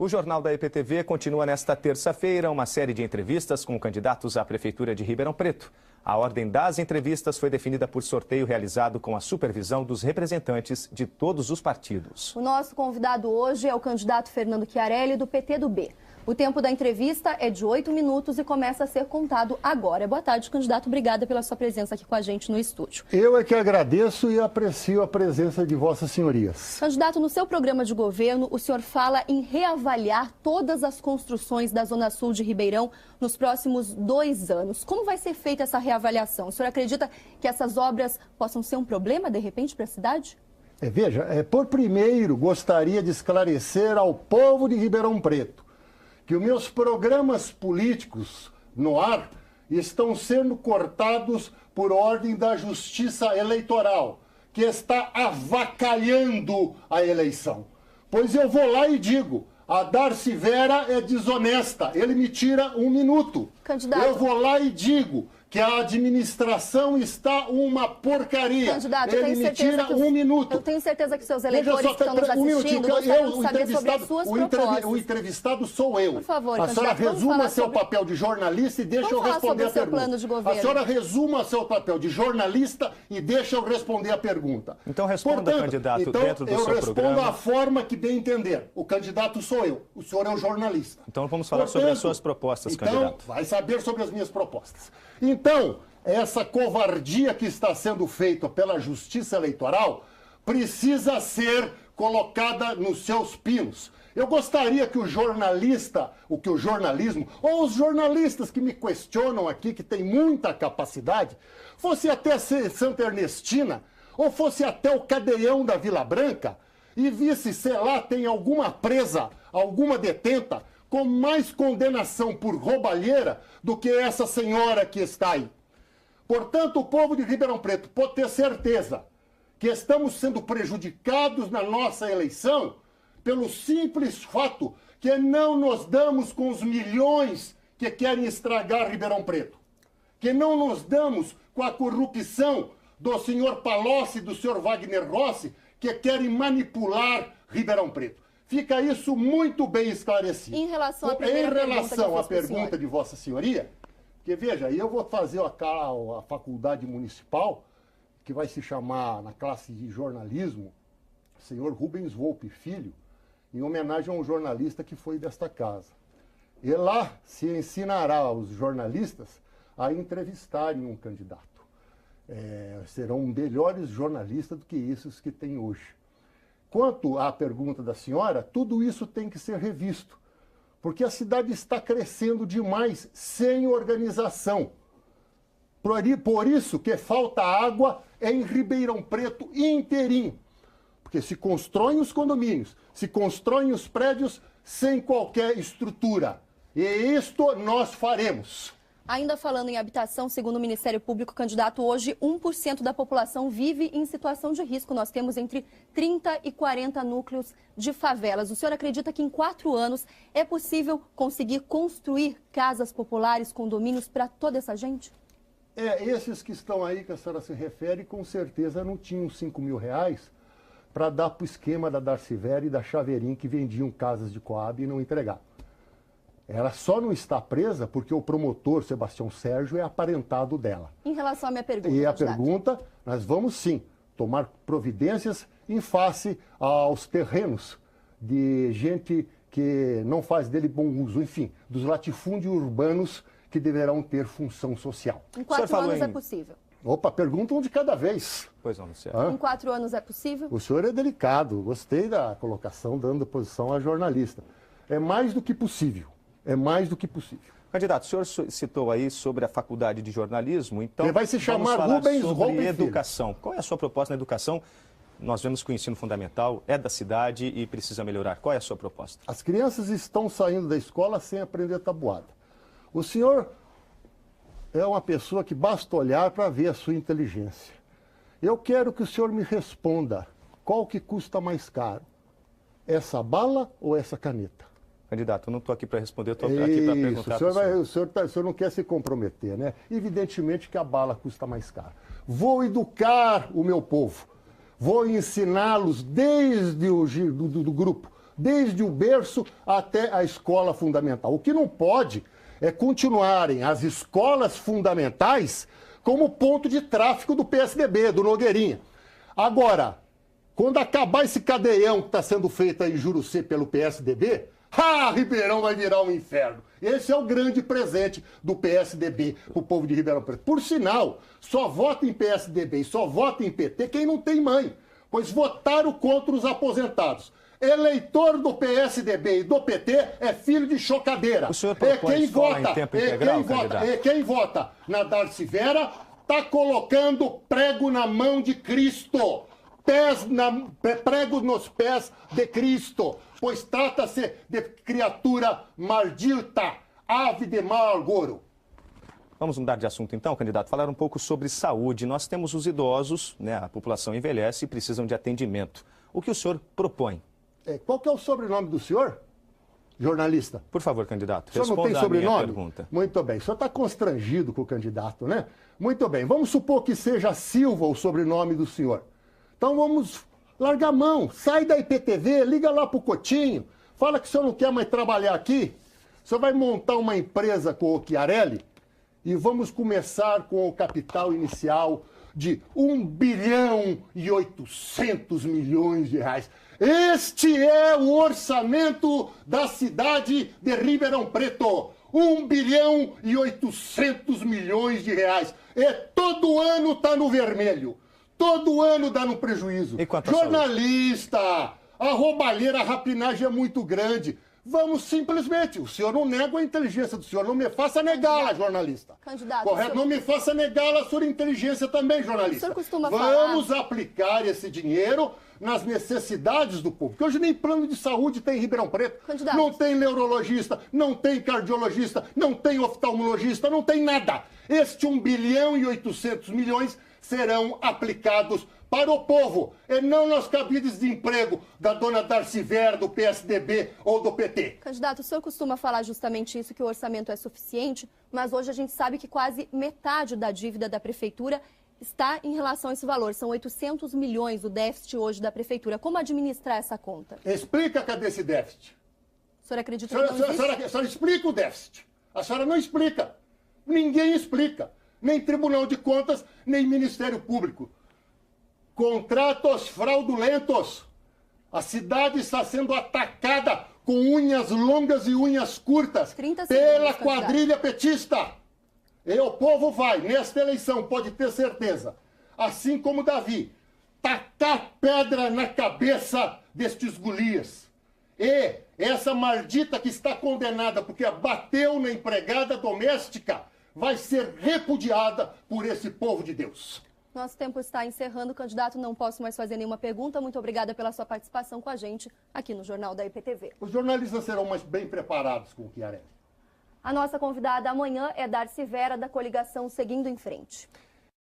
O Jornal da EPTV continua nesta terça-feira uma série de entrevistas com candidatos à Prefeitura de Ribeirão Preto. A ordem das entrevistas foi definida por sorteio realizado com a supervisão dos representantes de todos os partidos. O nosso convidado hoje é o candidato Fernando Chiarelli, do PTB. O tempo da entrevista é de 8 minutos e começa a ser contado agora. Boa tarde, candidato. Obrigada pela sua presença aqui com a gente no estúdio. Eu é que agradeço e aprecio a presença de vossas senhorias. Candidato, no seu programa de governo, o senhor fala em reavaliar todas as construções da Zona Sul de Ribeirão nos próximos 2 anos. Como vai ser feita essa reavaliação? O senhor acredita que essas obras possam ser um problema, de repente, para a cidade? Veja, por primeiro, gostaria de esclarecer ao povo de Ribeirão Preto que os meus programas políticos no ar estão sendo cortados por ordem da Justiça Eleitoral, que está avacalhando a eleição. Pois eu vou lá e digo, a Darcy Vera é desonesta, ele me tira 1 minuto. Candidato. Eu vou lá e digo que a administração está uma porcaria. Candidato, ele me tira 1 minuto. Eu tenho certeza que seus eleitores que estão nos assistindo gostariam de saber sobre as suas propostas. O entrevistado sou eu. Por favor, a senhora resuma seu papel de jornalista e deixa eu responder a pergunta. Plano de governo. A senhora resuma seu papel de jornalista e deixa eu responder a pergunta. Então responda, candidato, então, dentro do seu programa. Eu respondo a forma que bem entender. O candidato sou eu. O senhor é o jornalista. Então vamos falar sobre as suas propostas, candidato. Então, vai saber sobre as minhas propostas. Então, essa covardia que está sendo feita pela Justiça Eleitoral precisa ser colocada nos seus pinos. Eu gostaria que o jornalismo, ou os jornalistas que me questionam aqui, que tem muita capacidade, fosse até Santa Ernestina, ou fosse até o Cadeião da Vila Branca, e visse, sei lá, tem alguma presa, alguma detenta, com mais condenação por roubalheira do que essa senhora que está aí. Portanto, o povo de Ribeirão Preto pode ter certeza que estamos sendo prejudicados na nossa eleição pelo simples fato que não nos damos com os milhões que querem estragar Ribeirão Preto. Que não nos damos com a corrupção do senhor Palocci e do senhor Wagner Rossi, que querem manipular Ribeirão Preto. Fica isso muito bem esclarecido. Em relação à pergunta de Vossa Senhoria, que veja, eu vou fazer a faculdade municipal, que vai se chamar, na classe de jornalismo, senhor Rubens Volpe Filho, em homenagem a um jornalista que foi desta casa. E lá se ensinará aos jornalistas a entrevistarem um candidato. Serão melhores jornalistas do que esses que tem hoje. Quanto à pergunta da senhora, tudo isso tem que ser revisto, porque a cidade está crescendo demais sem organização. Por isso que falta água em Ribeirão Preto inteirinho, porque se constroem os condomínios, se constroem os prédios sem qualquer estrutura. E isto nós faremos. Ainda falando em habitação, segundo o Ministério Público, candidato, hoje 1% da população vive em situação de risco. Nós temos entre 30 e 40 núcleos de favelas. O senhor acredita que em 4 anos é possível conseguir construir casas populares, condomínios para toda essa gente? Esses que estão aí, que a senhora se refere, com certeza não tinham 5 mil reais para dar para o esquema da Darcy Vera e da Chaveirinho, que vendiam casas de Coab e não entregavam. Ela só não está presa porque o promotor, Sebastião Sérgio, é aparentado dela. Em relação à minha pergunta, E a pergunta, nós vamos sim tomar providências em face aos terrenos de gente que não faz dele bom uso, enfim, dos latifúndios urbanos que deverão ter função social. Em 4 anos é possível? Opa, pergunta um de cada vez. Pois não, Luciano. Em 4 anos é possível? O senhor é delicado, gostei da colocação, dando posição a jornalista. É mais do que possível. É mais do que possível. Candidato, o senhor citou aí sobre a faculdade de jornalismo, então ele vai se chamar vamos falar Rubens sobre Volpe educação. Qual é a sua proposta na educação? Nós vemos que o ensino fundamental é da cidade e precisa melhorar. Qual é a sua proposta? As crianças estão saindo da escola sem aprender tabuada. O senhor é uma pessoa que basta olhar para ver a sua inteligência. Eu quero que o senhor me responda qual que custa mais caro, essa bala ou essa caneta? Candidato, eu não estou aqui para responder, eu estou aqui para perguntar para o senhor. O senhor não quer se comprometer, né? Evidentemente que a bala custa mais caro. Vou educar o meu povo. Vou ensiná-los desde o do grupo, desde o berço até a escola fundamental. O que não pode é continuarem as escolas fundamentais como ponto de tráfico do PSDB, do Nogueirinha. Agora, quando acabar esse cadeião que está sendo feito aí em Jurucê pelo PSDB, Ribeirão vai virar um inferno. Esse é o grande presente do PSDB para o povo de Ribeirão Preto. Por sinal, só vota em PSDB e só vota em PT quem não tem mãe, pois votaram contra os aposentados. Eleitor do PSDB e do PT é filho de chocadeira. O senhor propõe escola em tempo integral, quem vota na Darcy Vera está colocando prego na mão de Cristo. Prego nos pés de Cristo, pois trata-se de criatura maldita, ave de mau agouro. Vamos mudar de assunto então, candidato, falar um pouco sobre saúde. Nós temos os idosos, né, a população envelhece e precisam de atendimento. O que o senhor propõe? Qual que é o sobrenome do senhor, jornalista? Por favor, candidato, o senhor responda não tem sobrenome? A minha pergunta. Muito bem, o senhor está constrangido com o candidato, né? Muito bem, vamos supor que seja Silva o sobrenome do senhor. Então vamos largar a mão, sai da IPTV, liga lá pro Coutinho, fala que o senhor não quer mais trabalhar aqui, o senhor vai montar uma empresa com o Chiarelli e vamos começar com o capital inicial de 1 bilhão e 800 milhões de reais. Este é o orçamento da cidade de Ribeirão Preto. 1 bilhão e 800 milhões de reais. E todo ano está no vermelho. Todo ano dá no prejuízo. Jornalista, a roubalheira, a rapinagem é muito grande. Vamos simplesmente, o senhor não nega a inteligência do senhor, não me faça negá-la, jornalista. Candidato, correto? Não me faça negá-la a sua inteligência também, jornalista. O senhor costuma Vamos aplicar esse dinheiro nas necessidades do povo. Porque hoje nem plano de saúde tem em Ribeirão Preto. Candidato. Não tem neurologista, não tem cardiologista, não tem oftalmologista, não tem nada. Este 1 bilhão e 800 milhões serão aplicados para o povo, e não nas cabides de emprego da dona Darcy Vera, do PSDB ou do PT. Candidato, o senhor costuma falar justamente isso, que o orçamento é suficiente, mas hoje a gente sabe que quase metade da dívida da prefeitura está em relação a esse valor. São 800 milhões o déficit hoje da prefeitura. Como administrar essa conta? Explica cadê esse déficit. O senhor acredita que não existe? A senhora explica o déficit. A senhora não explica. Ninguém explica. Nem Tribunal de Contas, nem Ministério Público. Contratos fraudulentos. A cidade está sendo atacada com unhas longas e unhas curtas pela quadrilha petista. E o povo vai, nesta eleição, pode ter certeza, assim como Davi, tacar pedra na cabeça destes Golias. E essa maldita que está condenada porque bateu na empregada doméstica vai ser repudiada por esse povo de Deus. Nosso tempo está encerrando, candidato, não posso mais fazer nenhuma pergunta. Muito obrigada pela sua participação com a gente aqui no Jornal da IPTV. Os jornalistas serão mais bem preparados com o Chiarelli. A nossa convidada amanhã é Darcy Vera, da coligação Seguindo em Frente.